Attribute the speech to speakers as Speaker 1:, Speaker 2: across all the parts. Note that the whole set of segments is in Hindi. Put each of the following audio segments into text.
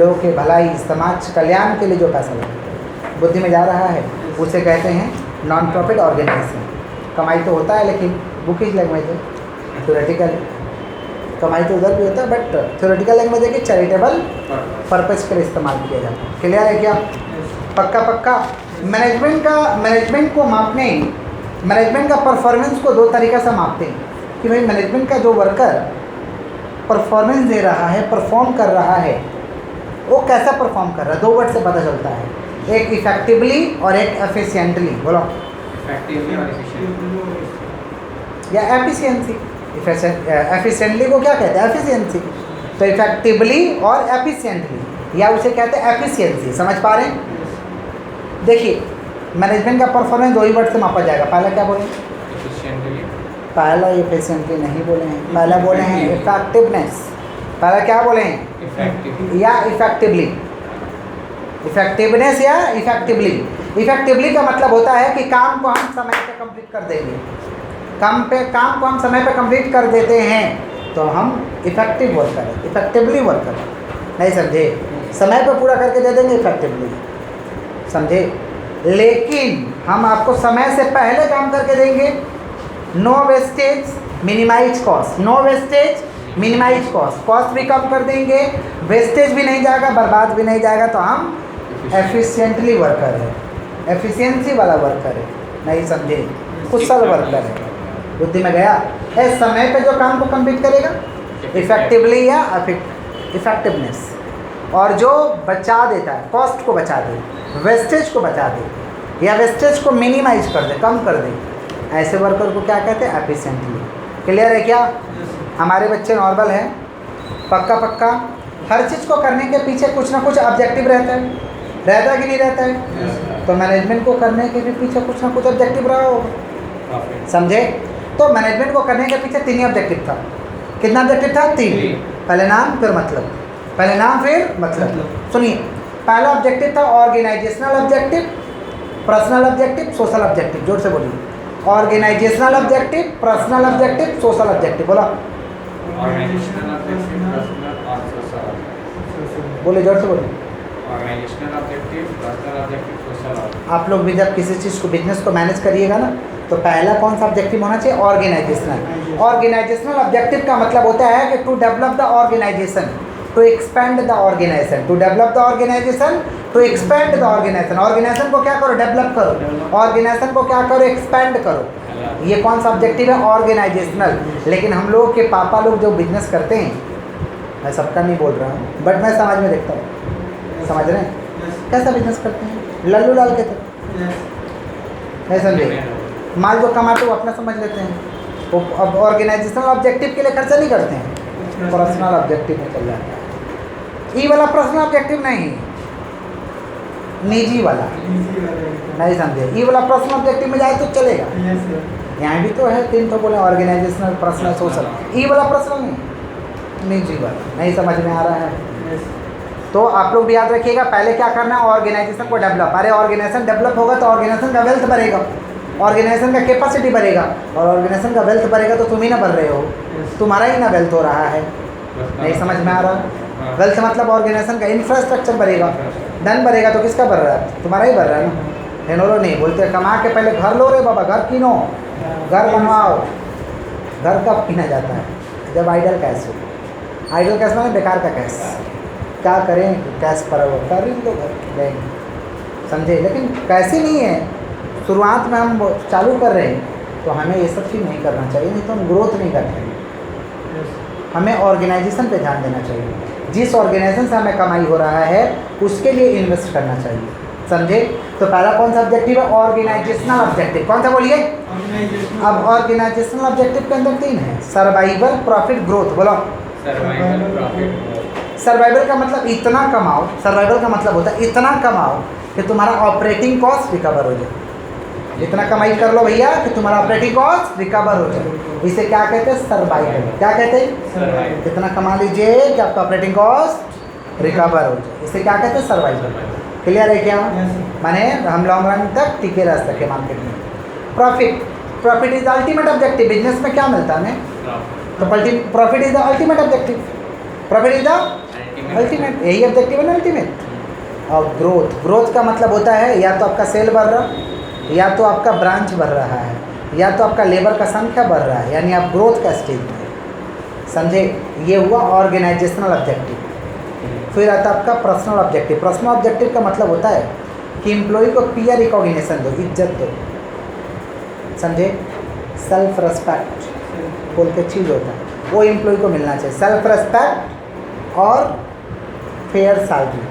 Speaker 1: लोगों के भलाई, समाज कल्याण के लिए जो पैसा लगता है बुद्धि में जा रहा है उसे कहते हैं नॉन प्रॉफिट ऑर्गेनाइजेशन। कमाई तो होता है लेकिन बुकिश लैंग्वेज है, थ्योरेटिकल कमाई तो उधर भी होता है, बट थ्योरेटिकल लैंग्वेज है कि चैरिटेबल पर्पज़ के लिए इस्तेमाल किया जाता है। क्लियर है क्या? पक्का। मैनेजमेंट को मापने, मैनेजमेंट का परफॉर्मेंस को दो तरीक़ा से मापते हैं कि भाई मैनेजमेंट का जो वर्कर परफॉर्मेंस दे रहा है, परफॉर्म कर रहा है, वो कैसा परफॉर्म कर रहा है। दो वर्ड से पता चलता है, एक इफेक्टिवली और एक एफिशिएंटली। बोलो
Speaker 2: इफेक्टिवली और एफिशिएंटली
Speaker 1: या एफिशिएंसी। एफिशिएंटली को क्या कहते हैं? एफिशिएंसी। तो इफेक्टिवली और एफिशिएंटली या उसे कहते हैं एफिशिएंसी। समझ पा रहे हैं? देखिए मैनेजमेंट का परफॉर्मेंस दो ही वर्ड से मापा जाएगा। पहला क्या बोले?
Speaker 2: एफिशिएंटली।
Speaker 1: पहला एफिशिएंटली नहीं बोले हैं, पहला बोले हैं इफेक्टिवनेस। पहला क्या बोले हैं?
Speaker 2: इफेक्टिव
Speaker 1: या इफेक्टिवली। इफेक्टिवनेस या इफेक्टिवली। इफेक्टिवली का मतलब होता है कि काम को हम समय पे कंप्लीट कर देंगे। काम को हम समय पे कंप्लीट कर देते हैं तो हम इफेक्टिव वर्कर हैं, इफेक्टिवली वर्कर। नहीं समझे? समय पे पूरा करके दे देंगे इफेक्टिवली, समझे? लेकिन हम आपको समय से पहले काम करके देंगे, no wastage minimise cost. No wastage minimise cost भी कम कर देंगे, वेस्टेज भी नहीं जाएगा, बर्बाद भी नहीं जाएगा, तो हम एफिशिएंटली वर्कर है, एफिशिएंसी वाला वर्कर है। नहीं समझे? कुशल वर्कर है। बुद्धि में गया? है समय पे जो काम को कंप्लीट करेगा इफेक्टिवली या इफेक्टिवनेस, और जो बचा देता है, कॉस्ट को बचा दे, वेस्टेज को बचा दे या वेस्टेज को मिनिमाइज कर दे, कम कर दे, ऐसे वर्कर को क्या कहते हैं? एफिशिएंटली। क्लियर है क्या? हमारे बच्चे नॉर्मल हैं, पक्का। हर चीज़ को करने के पीछे कुछ ना कुछ ऑब्जेक्टिव रहता है कि नहीं रहता है? तो मैनेजमेंट को करने के भी पीछे कुछ ना कुछ ऑब्जेक्टिव रहा होगा, समझे? तो मैनेजमेंट को करने के पीछे तीन ही ऑब्जेक्टिव था। कितना ऑब्जेक्टिव था? तीन। पहले नाम फिर मतलब, पहले नाम फिर मतलब। सुनिए, पहला ऑब्जेक्टिव था organisational objective, personal objective, social objective. जोर से बोलिए। Organisational objective, personal objective, social objective. बोला
Speaker 2: ऑर्गेनाइजेशनल ऑब्जेक्टिव, पर्सनल और सोशल।
Speaker 1: बोले, जोर से बोलिए।
Speaker 2: Organisational objective, personal objective, social.
Speaker 1: आप लोग भी जब किसी चीज़ को, बिजनेस को मैनेज करिएगा ना, तो पहला कौन सा ऑब्जेक्टिव होना चाहिए? ऑर्गेनाइजेशनल। ऑर्गेनाइजेशनल ऑब्जेक्टिव का मतलब होता है कि to develop the organisation, to expand the organisation, to develop the organisation, to expand the organisation. Organisation को क्या करो? डेवलप करो। ऑर्गेनाइजेशन को क्या करो? एक्सपेंड करो। ये कौन सा ऑब्जेक्टिव है? ऑर्गेनाइजेशनल। लेकिन हम लोग के पापा लोग जो बिजनेस करते हैं, मैं सबका नहीं बोल रहा हूँ, बट मैं समाज में देखता हूँ, समझ रहे हैं कैसा बिजनेस करते हैं? लल्लू लाल के तरह। नहीं समझे? माल जो कमाते वो अपना समझ लेते हैं, वो अब ऑर्गेनाइजेशनल ऑब्जेक्टिव के लिए खर्चा नहीं करते हैं, पर्सनल ऑब्जेक्टिव में चल जाता है। ई वाला पर्सनल ऑब्जेक्टिव नहीं, निजी वाला। नहीं समझे? ई वाला पर्सनल ऑब्जेक्टिव में जाए तो चलेगा। यहाँ भी तो है तीन, तो बोले ऑर्गेनाइजेशनल, पर्सनल, सोशल। ई वाला पर्सनल नहीं, निजी वाला। नहीं समझ में आ रहा है? तो आप लोग भी याद रखिएगा, पहले क्या करना है? ऑर्गेनाइजेशन को डेवलप। अरे ऑर्गेनाइजेशन डेवलप होगा तो ऑर्गेनाइजेशन का वेल्थ बढ़ेगा, ऑर्गेनाइजेशन का कैपेसिटी बढ़ेगा, और ऑर्गेनाइजेशन का वेल्थ बढ़ेगा तो तुम ही ना बढ़ रहे हो, तुम्हारा ही ना वेल्थ हो रहा है। नहीं समझ में आ रहा? वेल्थ मतलब ऑर्गेनाइजेशन का इंफ्रास्ट्रक्चर बढ़ेगा, धन बढ़ेगा, तो किसका बढ़ रहा है? तुम्हारा ही बढ़ रहा है ना। हेनो नहीं बोलते, कमा के पहले घर लो रे बाबा, घर कीनो, घर बनवाओ। घर कब कीना जाता है? जब आइडल कैश हो। आइडल कैश माने बेकार का कैश। क्या करें? कैश पर कर रही तो घर देंगे, समझे? लेकिन कैसे नहीं है, शुरुआत में हम चालू कर रहे हैं तो हमें ये सब चीज़ नहीं करना चाहिए, नहीं तो हम ग्रोथ नहीं कर पाएंगे। हमें ऑर्गेनाइजेशन पे ध्यान देना चाहिए, जिस ऑर्गेनाइजेशन से हमें कमाई हो रहा है उसके लिए इन्वेस्ट करना चाहिए, समझे? तो पहला कौन सा ऑब्जेक्टिव है? Organisational objective. कौन सा बोलिए? अब ऑर्गेनाइजेशनल ऑब्जेक्टिव के अंदर तीन है, सर्वाइवल, प्रॉफिट, ग्रोथ। बोलो
Speaker 2: सर्वाइवल, प्रॉफिट।
Speaker 1: सर्वाइवल का मतलब इतना कमाओ, सर्वाइवल का मतलब होता है इतना कमाओ कि तुम्हारा ऑपरेटिंग कॉस्ट रिकवर हो जाए। इतना कमाई कर लो भैया कि तुम्हारा ऑपरेटिंग कॉस्ट रिकवर हो जाए, इसे क्या कहते हैं? सर्वाइवल। क्या कहते हैं? इतना कमा लीजिए कि आपका ऑपरेटिंग कॉस्ट रिकवर हो जाए, इसे क्या कहते हैं? सर्वाइवल। क्लियर है क्या? माने हम लॉन्ग रन तक टिके रह सके मार्केट में। Profit, profit is the ultimate objective. Business में क्या मिलता है हमें? तो profit is the ultimate objective. Profit is the ultimate, यही ऑब्जेक्टिव है ना अल्टीमेट। और ग्रोथ का मतलब होता है या तो आपका सेल बढ़ रहा, या तो आपका ब्रांच बढ़ रहा है, या तो आपका लेबर का संख्या बढ़ रहा है, यानी आप ग्रोथ का स्टेज में, समझे। ये हुआ ऑर्गेनाइजेशनल ऑब्जेक्टिव। फिर आता आपका पर्सनल ऑब्जेक्टिव। पर्सनल ऑब्जेक्टिव का मतलब होता है कि एम्प्लॉय को पीयर रिकॉग्निशन दो, इज्जत दो, समझे। सेल्फ रेस्पेक्ट बोल के चीज़ होता है, वो एम्प्लॉय को मिलना चाहिए। सेल्फ रेस्पेक्ट और फेयर सैलरी,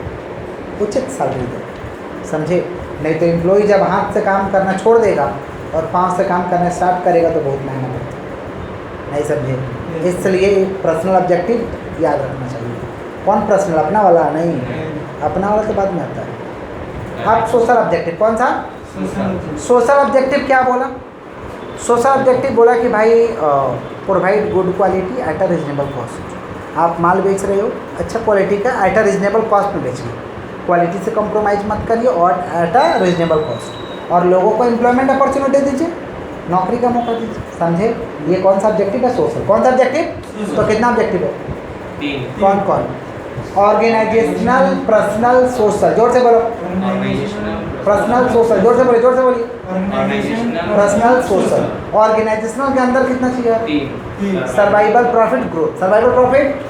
Speaker 1: उचित सैलरी दो, समझे। नहीं तो एम्प्लॉय जब हाथ से काम करना छोड़ देगा और पाँव से काम करना स्टार्ट करेगा तो बहुत महंगा पड़ता है, नहीं समझे। इसलिए पर्सनल ऑब्जेक्टिव याद रखना चाहिए। कौन पर्सनल? अपना वाला नहीं, अपना वाला तो बाद में आता है। अब सोशल ऑब्जेक्टिव कौन सा? सोशल ऑब्जेक्टिव क्या बोला? सोशल ऑब्जेक्टिव बोला कि भाई provide good quality at a reasonable cost. आप माल बेच रहे हो, अच्छा क्वालिटी का एट अ रीजनेबल कॉस्ट में बेचिए, क्वालिटी से कॉम्प्रोमाइज़ मत करिए और एट अ रीजनेबल कॉस्ट। और लोगों को एम्प्लॉयमेंट अपॉर्चुनिटी दीजिए, नौकरी का मौका दीजिए, समझे। ये कौन सा ऑब्जेक्टिव है? सोशल। कौन सा ऑब्जेक्टिव? तो कितना ऑब्जेक्टिव है?
Speaker 2: 3।
Speaker 1: कौन कौन? Organisational, personal, social. जोर से बोलो। Personal, social. जोर से बोलिए, जोर से बोलिए। Personal, social. ऑर्गेनाइजेशनल के अंदर कितना चाहिए?
Speaker 2: 3।
Speaker 1: Survival, profit, growth. Survival, profit,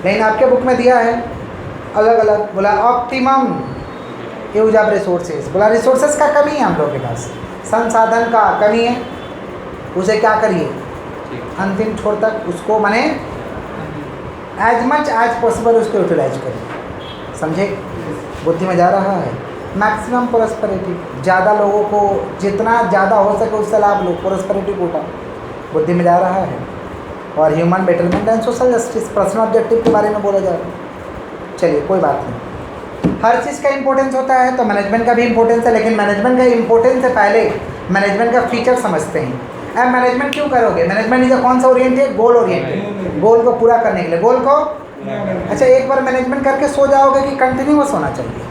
Speaker 1: लेकिन आपके बुक में दिया है अलग अलग। बोला ऑप्टिमम यूज ऑफ रिसोर्सेज। बोला रिसोर्सेज का कमी है हम लोग के पास, संसाधन का कमी है, उसे क्या करिए अंतिम छोर तक उसको माने एज मच एज पॉसिबल उसको यूटिलाइज करिए, समझे। बुद्धि में जा रहा है। मैक्सिमम प्रोस्पेरिटी, ज़्यादा लोगों को जितना ज़्यादा हो सके उससे लाभ लो, प्रोस्पेरिटी को उठाओ, बुद्धि में जा रहा है। और human betterment and social justice, personal objective के बारे में बोला जा रहा है। चलिए कोई बात नहीं, हर चीज़ का इंपॉर्टेंस होता है तो मैनेजमेंट का भी इंपॉर्टेंस है, लेकिन मैनेजमेंट का इंपॉर्टेंस से पहले मैनेजमेंट का फीचर समझते हैं। अब मैनेजमेंट क्यों करोगे? मैनेजमेंट इज कौन सा ओरिएंटेड? गोल ओरिएंटेड, गोल को पूरा करने के लिए, गोल को। अच्छा, एक बार मैनेजमेंट करके सो जाओगे कि कंटिन्यूअस होना चाहिए?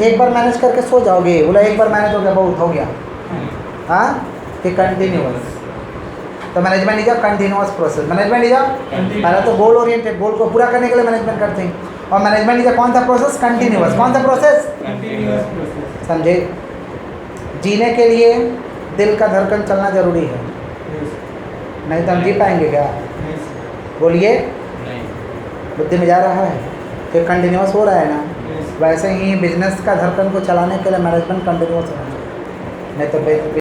Speaker 1: एक बार मैनेज करके सो जाओगे, बोला एक बार मैनेज हो गया बहुत हो गया, हाँ, कि कंटिन्यूअस। तो management is a continuous process. Management is a पहले तो गोल ओरिएंटेड, गोल को पूरा करने के लिए मैनेजमेंट करते हैं। और मैनेजमेंट इज अ कौन सा प्रोसेस? कंटिन्यूअस। कौन सा प्रोसेस? समझे। जीने के लिए दिल का धड़कन चलना जरूरी है, नहीं तो हम जी पाएंगे क्या? बोलिए, बुद्धि में जा रहा है कि कंटिन्यूअस हो रहा है ना। वैसे ही बिजनेस का धड़कन को चलाने के लिए मैनेजमेंट कंटिन्यूअस होना चाहिए, नहीं तो